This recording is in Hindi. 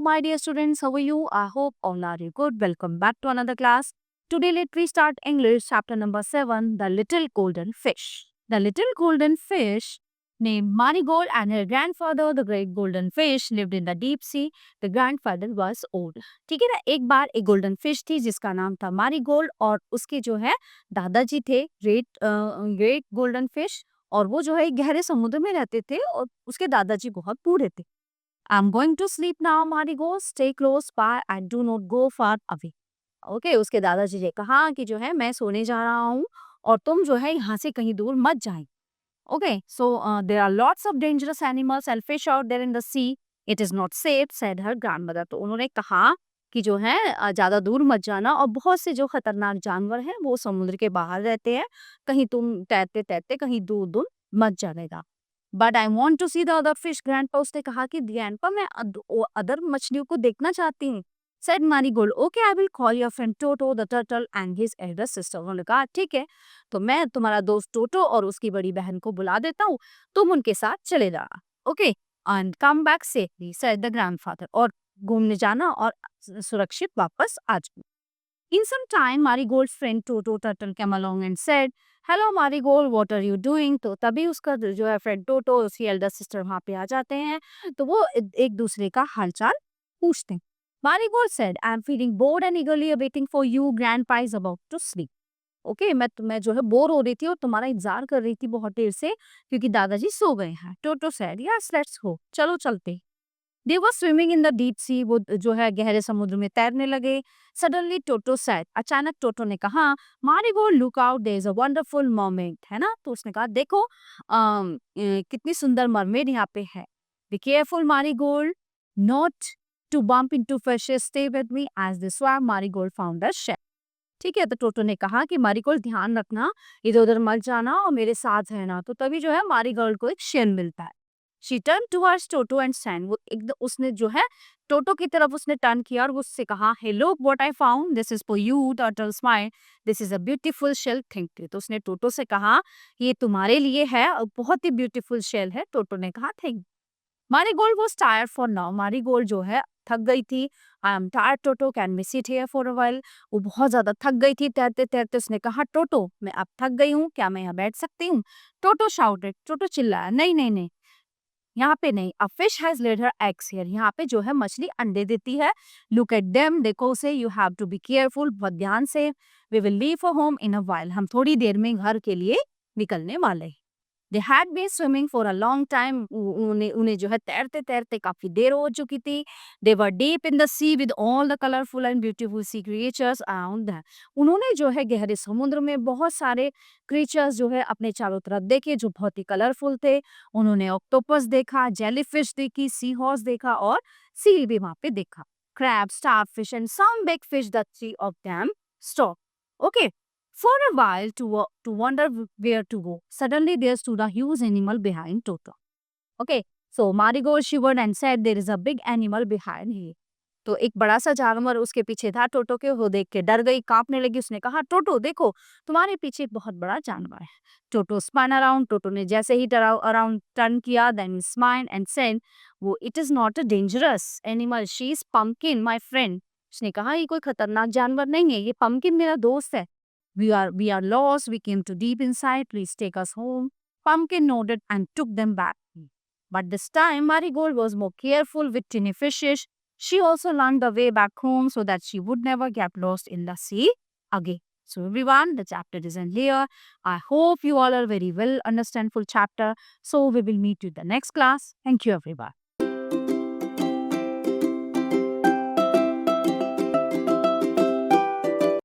my dear students. How are you? I hope all are you good. Welcome back to another class. Today, let me start English chapter number 7, The Little Golden Fish. The little golden fish named Marigold and her grandfather, the great golden fish, lived in the deep sea. The grandfather was old. ठीक है ना, एक बार एक गोल्डन फिश थी जिसका नाम था मारीगोल्ड और उसके जो है दादाजी थे ग्रेट गोल्डन फिश और वो जो है गहरे समुद्र में रहते थे और उसके दादाजी बहुत बूढ़े थे। I'm going to sleep now, Marigold. Stay close by and do not go far away. Okay उसके दादाजी ने कहा कि जो है मैं सोने जा रहा हूँ और तुम जो है यहाँ से कहीं दूर मत जाए। Okay so there are lots of dangerous animals and fish out there in the sea. It is not safe said her grandmother. तो उन्होंने कहा कि जो है ज्यादा दूर मत जाना और बहुत से जो खतरनाक जानवर हैं वो समुद्र के बाहर रहते हैं। कहीं तुम तैरते तैरते कहीं दूर दूर मत जानेगा। But I want to see the other fish. Grandpa उसने कहा कि ग्रैंडपा मैं अदर मछलियों को देखना चाहती हूँ। Said marigold okay I will call your friend toto the turtle and his Elder sister. उन्होंने कहा ठीक है तो मैं तुम्हारा दोस्त टोटो और उसकी बड़ी बहन को बुला देता हूँ, तुम उनके साथ चले जाना। Okay and come back safely said the grandfather. और घूमने जाना और सुरक्षित वापस आ जाना। In some time, Marigold's friend Toto Turtle came along and said, "Hello Marigold, what are you doing?" तो तभी उसका जो है फ्रेंड टोटो उसकी एल्डर सिस्टर वहाँ पे आ जाते हैं तो वो एक दूसरे का हालचाल पूछते हैं। Marigold said, "I'm feeling bored and eagerly awaiting for you. Grandpa is about to sleep." Okay मैं जो है बोर हो रही थी और तुम्हारा इंतजार कर रही थी बहुत देर से क्योंकि दादाजी सो गए हैं। टोटो said, "Yes, let's go. चलो चलते। They were swimming in the deep sea. वो जो है गहरे समुद्र में तैरने लगे। Suddenly Toto said, अचानक टोटो ने कहा, Marigold, look out, there is a wonderful mermaid, है ना? तो उसने कहा देखो कितनी सुंदर मरमेड यहाँ पे है। Be careful, Marigold, not to bump into fishes. Stay with me. As they swam, Marigold found a shell. ठीक है तो टोटो ने कहा कि मारीगोल्ड ध्यान रखना, इधर उधर मत जाना और मेरे साथ रहना। तो तभी जो है मारीगोल्ड को एक शेल मिलता है। She turned towards Toto and sang. वो उसने जो है टोटो की तरफ उसने टर्न किया और उससे कहा, "Hey, look what I found. This is for you." Turtle smiled. "This is a beautiful shell. Thank you." तो उसने टोटो से कहा, "ये तुम्हारे लिए है और बहुत ही ब्यूटीफुल शेल है." टोटो ने कहा, "thank." Marigold was tired for now. Marigold जो है थक गई थी। I am tired, Toto. Can we sit here for a while? वो बहुत ज्यादा थक गई थी तैरते तैरते। उसने कहा, टोटो मैं अब थक गई हूँ, क्या मैं यहाँ बैठ सकती हूँ? टोटो shouted. टोटो चिल्लाया, नहीं नहीं नहीं यहाँ पे नहीं। A fish has laid her eggs here. यहाँ पे जो है मछली अंडे देती है। Look at them. देखो उसे। You have to be careful. बहुत ध्यान से। We will leave for home in a while. हम थोड़ी देर में घर के लिए निकलने वाले हैं। They had been swimming for a long time. उन्हें जो है तैरते तैरते काफी देर हो चुकी थी। They were deep in the sea with all the colorful and beautiful sea creatures around them. उन्होंने जो है गहरे समुद्र में बहुत सारे क्रीचर्स जो है अपने चारों तरफ देखे जो बहुत ही कलरफुल थे। उन्होंने ऑक्टोपस देखा, जेलीफिश देखी, सी हॉर्स देखा और सील भी वहां पे देखा। Crabs, starfish and some big fish that three of them stopped. Okay. For a while to wonder where to go. Suddenly there stood a huge animal behind Toto. Okay, so Marigold shivered and said, "There is a big animal behind here." तो एक बड़ा सा जानवर उसके पीछे था। टोटो के वो देख के डर गई, कांपने लगी। उसने कहा, टोटो देखो तुम्हारे पीछे एक बहुत बड़ा जानवर है। टोटो स्पन अराउंड। टोटो ने जैसे ही अराउंड टर्न किया देन स्माइल्ड एंड सेड, वो it is not a dangerous animal, she is pumpkin my friend. उसने कहा ये कोई खतरनाक जानवर नहीं है, ये पम्पकिन मेरा दोस्त है। We are lost. We came too deep inside. Please take us home. Pumpkin nodded and took them back. But this time, Marigold was more careful with tiny fishes. She also learned the way back home so that she would never get lost in the sea again. So everyone, the chapter is in here. I hope you all are very well understand full chapter. So we will meet you in the next class. Thank you everyone.